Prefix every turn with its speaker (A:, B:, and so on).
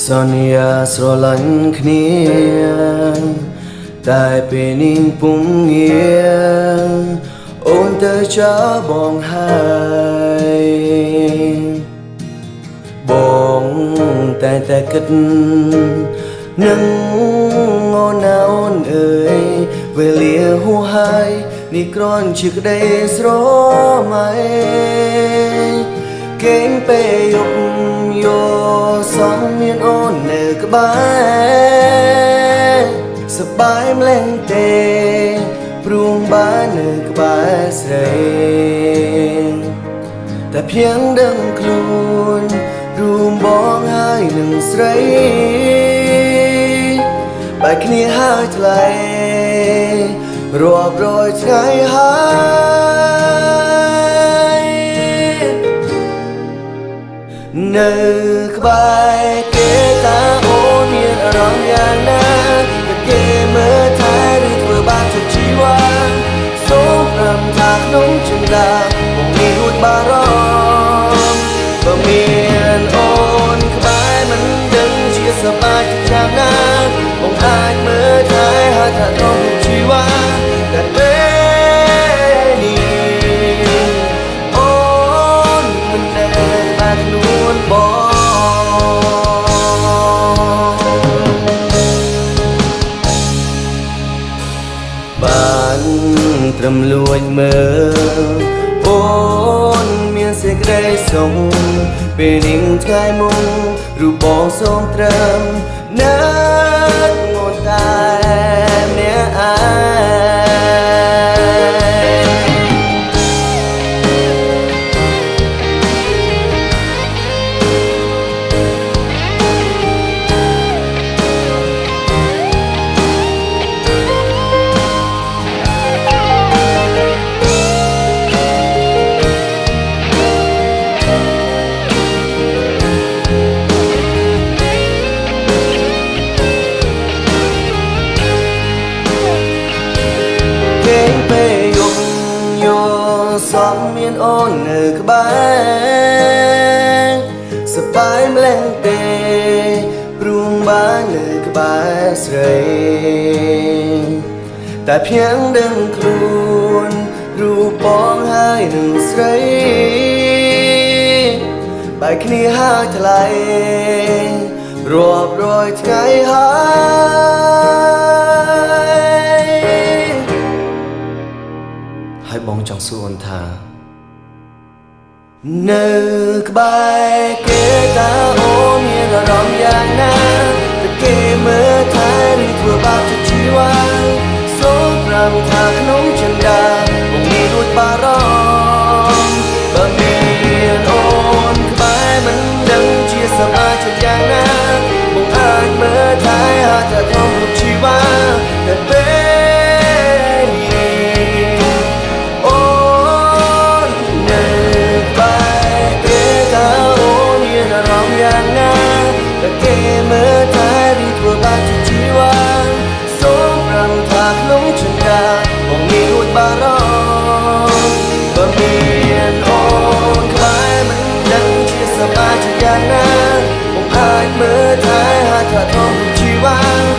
A: សន្យាស្រឡាញ់គ្នាតែពេលនេះពុំងារអូនទៅចាបងហើយបងតែគិតនឹងអូនណាអូនអើយវេលាហួសហើយនេះគ្រាន់ជាក្តីស្រមៃគេងពេលយប់យកសំមានអូននៅក្បែរសប្បាយម្លេះទេព្រួងបាននៅក្បែរស្រីតែភ្យ៉ាងដឹងខ្លួនរួមបងហើយនឹងស្រីបែកគ្នាហើយថ្លៃរាប់រយថ្ងៃហើយនៅក្បែរគេតាអូនមានអារម្មណ៍យ៉ាងណាតែគេមើលថែឬធ្វើបាបចិត្តជីវ៉ាសូមរំថាក្នុងចិន្តាបងនេះរួចបារម្ភបើមានអូនក្បែរមិនដឹងជាសប្បាយយ៉ាងណាបងអាចមើលថែហើយថាក្នុងជីវ៉ាតែពេលនេះអូនមិននៅបានខ្លួនបងបានត្រឹមលួចមើលអូនមានសេចក្តីសុខពេលនេះថ្ងៃមុនរូបបងសូមត្រឹមនឹកងន់តែម្នាក់ឯសំមានអូននៅក្បែរសប្បាយម្លេះទេព្រួងបាននៅក្បែរស្រីតែភ្យ៉ាងដឹងខ្លួនរូបបងហើយនឹងស្រីបែកគ្នាហើយថ្លៃរាប់រយថ្ងៃហើយបងចង់សួរអូនថានៅក្បែរគេតាអូនមានអារម្មណ៍យ៉ាងណាតែគេមើលថែឬធ្វើបាបចិត្តជីវ៉ាសូមប្រំថាក្នុងចិន្តាបងនេះរួចបារម្ភបើមានអូនក្បែរមិនដឹងជាសប្បាយចិត្តយ៉ាងណាបងអាចមើលថែហើយថាក្នុងជីវ៉ាតែពេលគេមើលថែឬធ្វើបាបចិត្តជីវ៉ាសូមរំថាក្នុងចិន្តាបងនេះរួចបារម្ភបើមានអូនក្បែរមិនដឹងជាសប្បាយចិត្តយ៉ាងណាបងអាចមើលថែហើយថាក្នុងជីវ៉ា